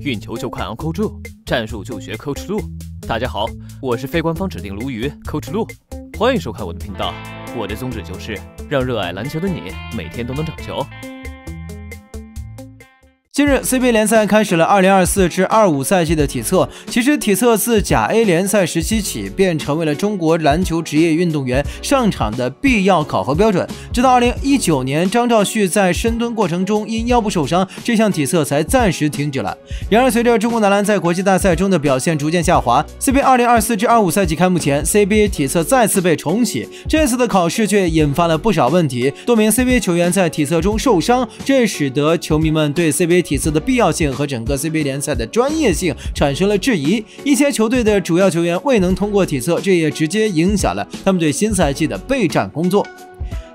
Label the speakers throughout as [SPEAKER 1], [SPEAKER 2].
[SPEAKER 1] 运球就看 Uncle Joe， 战术就学 Coach Lu。大家好，我是非官方指定鲈鱼 Coach Lu， 欢迎收看我的频道。我的宗旨就是让热爱篮球的你每天都能长球。
[SPEAKER 2] 近日 CBA 联赛开始了2024至25赛季的体测。其实体测自甲 A 联赛时期起便成为了中国篮球职业运动员上场的必要考核标准，直到2019年张兆旭在深蹲过程中因腰部受伤，这项体测才暂时停止了。然而随着中国男篮在国际大赛中的表现逐渐下滑， CBA 2024至25赛季开幕前 CBA 体测再次被重启，这次的考试却引发了不少问题，多名 CBA 球员在体测中受伤，这使得球迷们对 CBA 体测的必要性和整个 CBA 联赛的专业性产生了质疑，一些球队的主要球员未能通过体测，这也直接影响了他们对新赛季的备战工作。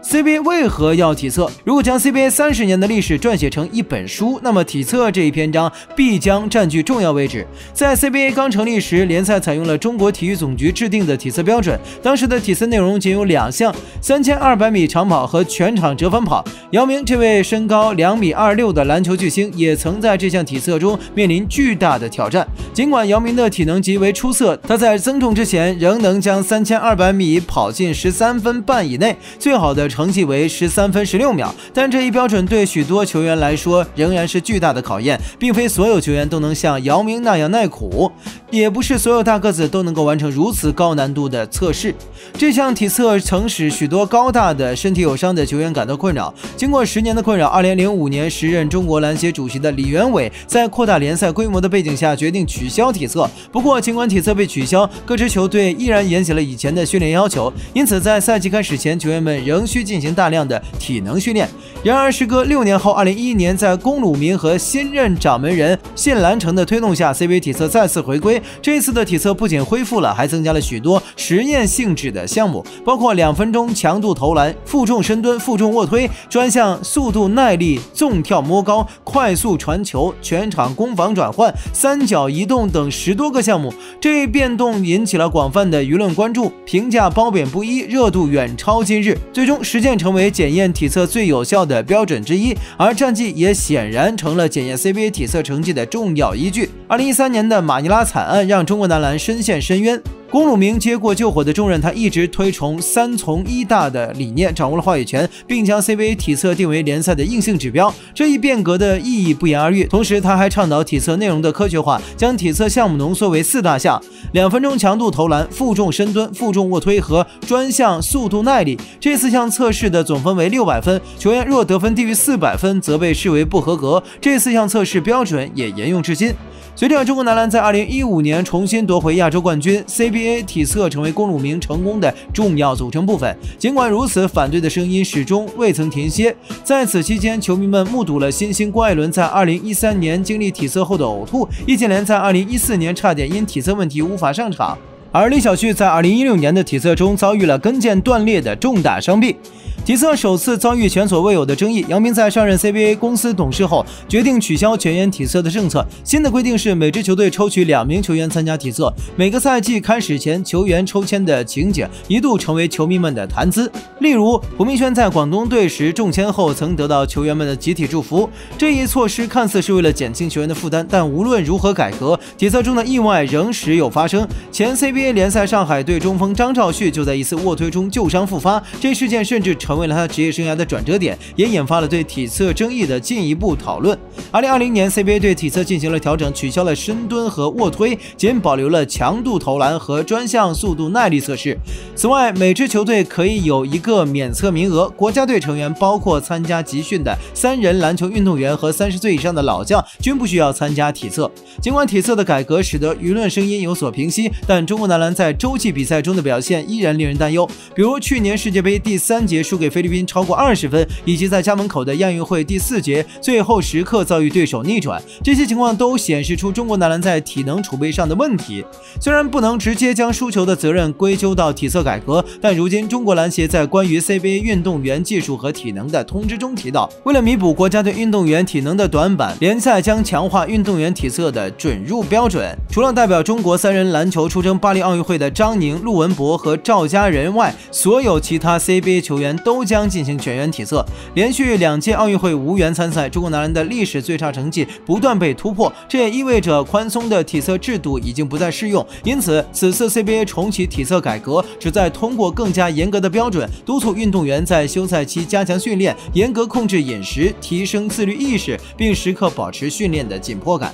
[SPEAKER 2] CBA 为何要体测？如果将 CBA 30年的历史撰写成一本书，那么体测这一篇章必将占据重要位置。在 CBA 刚成立时，联赛采用了中国体育总局制定的体测标准，当时的体测内容仅有2项：3200米长跑和全场折返跑。姚明这位身高2.26米的篮球巨星，也曾在这项体测中面临巨大的挑战。尽管姚明的体能极为出色，他在增重之前仍能将3200米跑进13分半以内，最好的成绩为13分16秒，但这一标准对许多球员来说仍然是巨大的考验，并非所有球员都能像姚明那样耐苦，也不是所有大个子都能够完成如此高难度的测试。这项体测曾使许多高大的身体有伤的球员感到困扰。经过10年的困扰，2005年时任中国篮协主席的李元伟在扩大联赛规模的背景下决定取消体测。不过尽管体测被取消，各支球队依然沿袭了以前的训练要求，因此在赛季开始前，球员们仍需进行大量的体能训练。然而时隔6年后，2011年在龚鲁明和新任掌门人谢兰成的推动下， CBA 体测再次回归。这一次的体测不仅恢复了，还增加了许多实验性质的项目，包括2分钟强度投篮、负重深蹲、负重卧推、专项速度耐力、纵跳摸高、快速传球、全场攻防转换、三角移动等10多个项目。这一变动引起了广泛的舆论关注，评价褒贬不一，热度远超今日。最终实践成为检验体测最有效的标准之一，而战绩也显然成了检验 CBA 体测成绩的重要依据。2013年的马尼拉惨案让中国男篮深陷深渊。龚鲁明接过救火的重任，他一直推崇3从1大的理念，掌握了话语权，并将 CBA 体测定为联赛的硬性指标。这一变革的意义不言而喻。同时，他还倡导体测内容的科学化，将体测项目浓缩为4大项：2分钟强度投篮、负重深蹲、负重卧推和专项速度耐力。这4项测试的总分为600分，球员若得分低于400分，则被视为不合格。这4项测试标准也沿用至今。随着中国男篮在2015年重新夺回亚洲冠军， CBA 体测成为龚鲁明成功的重要组成部分。尽管如此，反对的声音始终未曾停歇。在此期间，球迷们目睹了新星郭艾伦在2013年经历体测后的呕吐，易建联在2014年差点因体测问题无法上场，而李晓旭在2016年的体测中遭遇了跟腱断裂的重大伤病。体测首次遭遇前所未有的争议，杨明在上任 CBA 公司董事后，决定取消全员体测的政策。新的规定是每支球队抽取2名球员参加体测，每个赛季开始前球员抽签的情景一度成为球迷们的谈资。例如，胡明轩在广东队时中签后曾得到球员们的集体祝福。这一措施看似是为了减轻球员的负担，但无论如何改革，体测中的意外仍时有发生。前 CBA 联赛上海队中锋张兆旭就在一次卧推中旧伤复发，这事件甚至成为了他职业生涯的转折点，也引发了对体测争议的进一步讨论。2020年 CBA 对体测进行了调整，取消了深蹲和卧推，仅保留了强度投篮和专项速度耐力测试。此外，每支球队可以有1个免测名额，国家队成员包括参加集训的3人篮球运动员和30岁以上的老将均不需要参加体测。尽管体测的改革使得舆论声音有所平息，但中国男篮在洲际比赛中的表现依然令人担忧。比如去年世界杯第3节输给菲律宾超过20分，以及在家门口的亚运会第4节最后时刻遭遇对手逆转，这些情况都显示出中国男篮在体能储备上的问题。虽然不能直接将输球的责任归咎到体测改革，但如今中国篮协在关于 CBA 运动员技术和体能的通知中提到，为了弥补国家队运动员体能的短板，联赛将强化运动员体测的准入标准。除了代表中国3人篮球出征巴黎奥运会的张宁、陆文博和赵家仁外，所有其他 CBA 球员都都将进行全员体测。连续2届奥运会无缘参赛，中国男篮的历史最差成绩不断被突破，这也意味着宽松的体测制度已经不再适用。因此，此次 CBA 重启体测改革，旨在通过更加严格的标准，督促运动员在休赛期加强训练，严格控制饮食，提升自律意识，并时刻保持训练的紧迫感。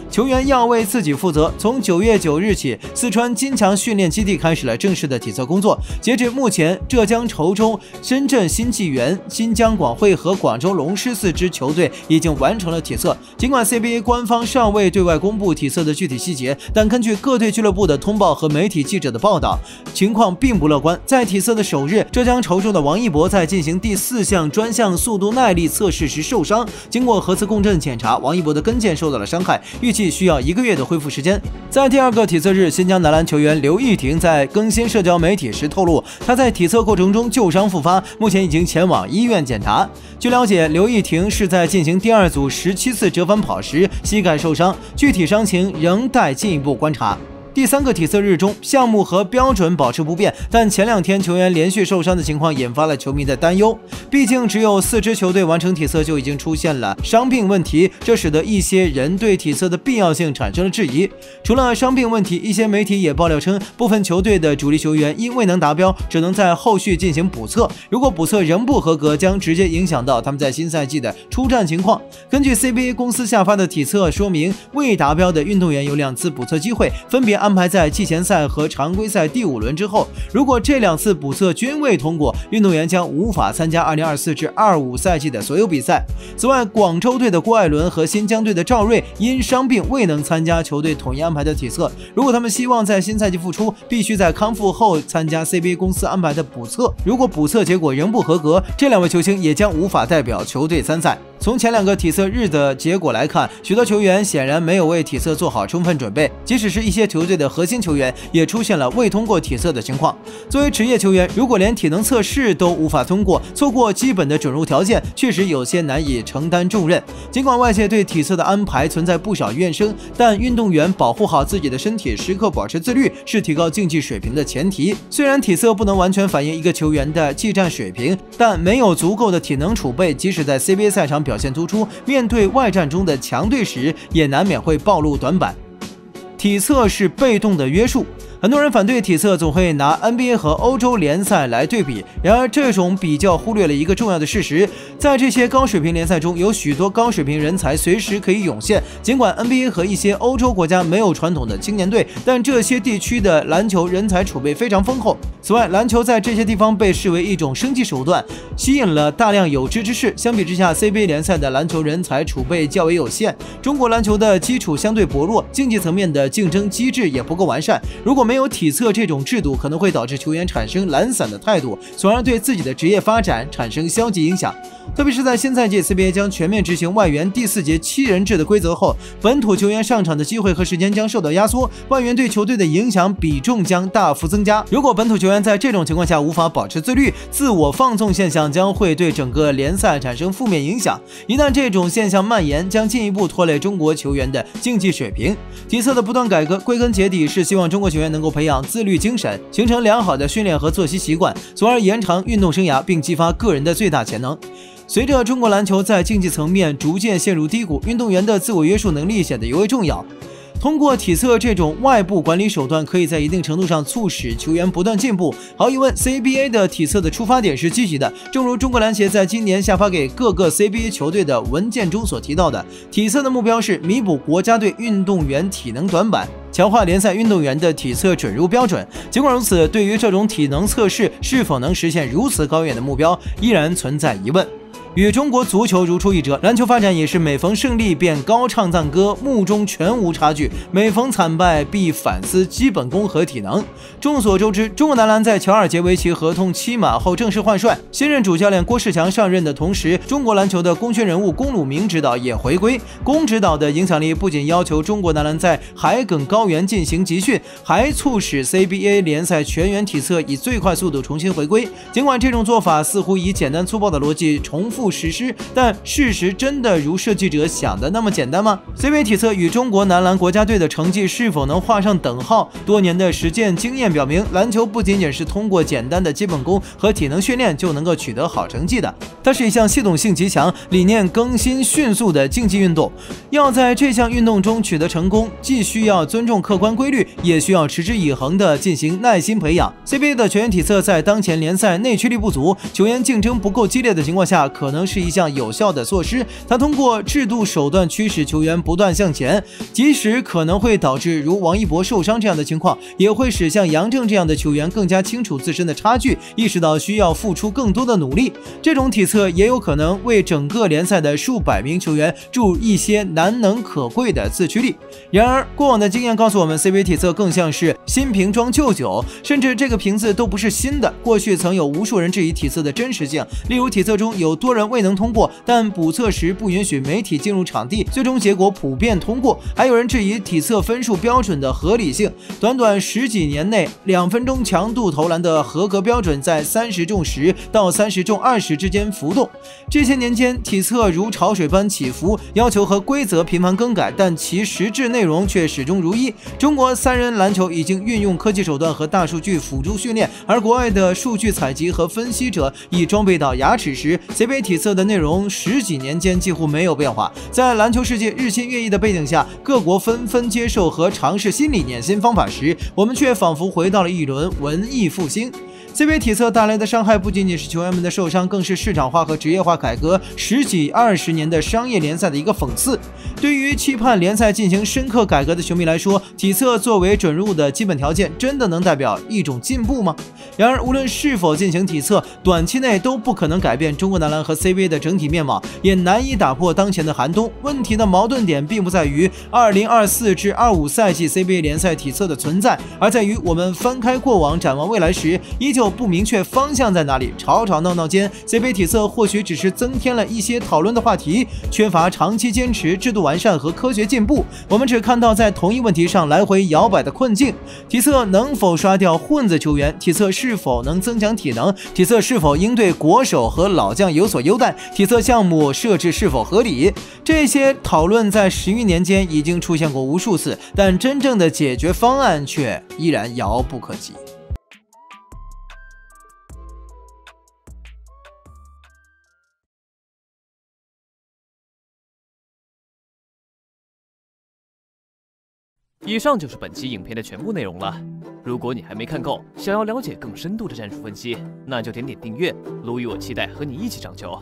[SPEAKER 2] 球员要为自己负责。从9月9日起，四川金强训练基地开始了正式的体测工作。截至目前，浙江稠州、深圳新纪元、新疆广汇和广州龙狮4支球队已经完成了体测。尽管 CBA 官方尚未对外公布体测的具体细节，但根据各队俱乐部的通报和媒体记者的报道，情况并不乐观。在体测的首日，浙江稠州的王一博在进行第4项专项速度耐力测试时受伤，经过核磁共振检查，王一博的跟腱受到了伤害，预计需要1个月的恢复时间。在第2个体测日，新疆男篮球员刘义廷在更新社交媒体时透露，他在体测过程中旧伤复发，目前已经前往医院检查。据了解，刘义廷是在进行第2组17次折返跑时膝盖受伤，具体伤情仍待进一步观察。第3个体测日中，项目和标准保持不变，但前2天球员连续受伤的情况引发了球迷的担忧。毕竟只有4支球队完成体测就已经出现了伤病问题，这使得一些人对体测的必要性产生了质疑。除了伤病问题，一些媒体也爆料称，部分球队的主力球员因未能达标，只能在后续进行补测。如果补测仍不合格，将直接影响到他们在新赛季的出战情况。根据 CBA 公司下发的体测说明，未达标的运动员有2次补测机会，分别安排在季前赛和常规赛第5轮之后。如果这2次补测均未通过，运动员将无法参加2024至25赛季的所有比赛。此外，广州队的郭艾伦和新疆队的赵睿因伤病未能参加球队统一安排的体测。如果他们希望在新赛季复出，必须在康复后参加 CBA 公司安排的补测。如果补测结果仍不合格，这2位球星也将无法代表球队参赛。从前2个体测日的结果来看，许多球员显然没有为体测做好充分准备，即使是一些球队的核心球员也出现了未通过体测的情况。作为职业球员，如果连体能测试都无法通过，错过基本的准入条件，确实有些难以承担重任。尽管外界对体测的安排存在不少怨声，但运动员保护好自己的身体，时刻保持自律，是提高竞技水平的前提。虽然体测不能完全反映一个球员的技战水平，但没有足够的体能储备，即使在 CBA 赛场表现突出，面对外战中的强队时，也难免会暴露短板。体测是被动的约束。很多人反对体测，总会拿 NBA 和欧洲联赛来对比。然而，这种比较忽略了一个重要的事实：在这些高水平联赛中，有许多高水平人才随时可以涌现。尽管 NBA 和一些欧洲国家没有传统的青年队，但这些地区的篮球人才储备非常丰厚。此外，篮球在这些地方被视为一种生计手段，吸引了大量有志之士。相比之下 ，CBA 联赛的篮球人才储备较为有限。中国篮球的基础相对薄弱，竞技层面的竞争机制也不够完善。如果没有体测这种制度，可能会导致球员产生懒散的态度，从而对自己的职业发展产生消极影响。特别是在新赛季 CBA 将全面执行外援第4节7人制的规则后，本土球员上场的机会和时间将受到压缩，外援对球队的影响比重将大幅增加。如果本土球员在这种情况下无法保持自律，自我放纵现象将会对整个联赛产生负面影响。一旦这种现象蔓延，将进一步拖累中国球员的竞技水平。体测的不断改革，归根结底是希望中国球员能够培养自律精神，形成良好的训练和作息习惯，从而延长运动生涯，并激发个人的最大潜能。随着中国篮球在竞技层面逐渐陷入低谷，运动员的自我约束能力显得尤为重要。通过体测这种外部管理手段，可以在一定程度上促使球员不断进步。毫无疑问 ，CBA 的体测的出发点是积极的。正如中国篮协在今年下发给各个 CBA 球队的文件中所提到的，体测的目标是弥补国家队运动员体能短板，强化联赛运动员的体测准入标准。尽管如此，对于这种体能测试是否能实现如此高远的目标，依然存在疑问。与中国足球如出一辙，篮球发展也是每逢胜利便高唱赞歌，目中全无差距；每逢惨败必反思基本功和体能。众所周知，中国男篮在乔尔杰维奇合同期满后正式换帅，新任主教练郭士强上任的同时，中国篮球的功勋人物龚鲁明指导也回归。龚指导的影响力不仅要求中国男篮在海埂高原进行集训，还促使 CBA 联赛全员体测以最快速度重新回归。尽管这种做法似乎以简单粗暴的逻辑重复复实施，但事实真的如设计者想的那么简单吗？ CBA 体测与中国男篮国家队的成绩是否能画上等号？多年的实践经验表明，篮球不仅仅是通过简单的基本功和体能训练就能够取得好成绩的，它是一项系统性极强、理念更新迅速的竞技运动。要在这项运动中取得成功，既需要尊重客观规律，也需要持之以恒地进行耐心培养。CBA 的球员体测在当前联赛内驱力不足、球员竞争不够激烈的情况下，可能是一项有效的措施。它通过制度手段驱使球员不断向前，即使可能会导致如王一博受伤这样的情况，也会使像杨正这样的球员更加清楚自身的差距，意识到需要付出更多的努力。这种体测也有可能为整个联赛的数百名球员注入一些难能可贵的自驱力。然而，过往的经验告诉我们 ，CBA 体测更像是新瓶装旧酒，甚至这个瓶子都不是新的。过去曾有无数人质疑体测的真实性，例如体测中有多人未能通过，但补测时不允许媒体进入场地，最终结果普遍通过。还有人质疑体测分数标准的合理性，短短10几年内，2分钟强度投篮的合格标准在30中10到30中20之间浮动。这些年间，体测如潮水般起伏，要求和规则频繁更改，但其实质内容却始终如一。中国3人篮球已经运用科技手段和大数据辅助训练，而国外的数据采集和分析者已装备到牙齿时 ，CBA 体测的内容10几年间几乎没有变化。在篮球世界日新月异的背景下，各国纷纷接受和尝试新理念、新方法时，我们却仿佛回到了一轮文艺复兴。CBA 体测带来的伤害不仅仅是球员们的受伤，更是市场化和职业化改革10几20年的商业联赛的一个讽刺。对于期盼联赛进行深刻改革的球迷来说，体测作为准入的基本条件，真的能代表一种进步吗？然而，无论是否进行体测，短期内都不可能改变中国男篮和 CBA 的整体面貌，也难以打破当前的寒冬。问题的矛盾点并不在于2024至25赛季 CBA 联赛体测的存在，而在于我们翻开过往展望未来时，依旧不明确方向在哪里。吵吵闹闹间 ，CBA 体测或许只是增添了一些讨论的话题，缺乏长期坚持、制度完善和科学进步。我们只看到在同一问题上来回摇摆的困境。体测能否刷掉混子球员？体测是否能增强体能？体测是否应对国手和老将有所优待？体测项目设置是否合理？这些讨论在10余年间已经出现过无数次，但真正的解决方案却依然遥不可及。
[SPEAKER 1] 以上就是本期影片的全部内容了。如果你还没看够，想要了解更深度的战术分析，那就点点订阅。卢宇我期待和你一起长球。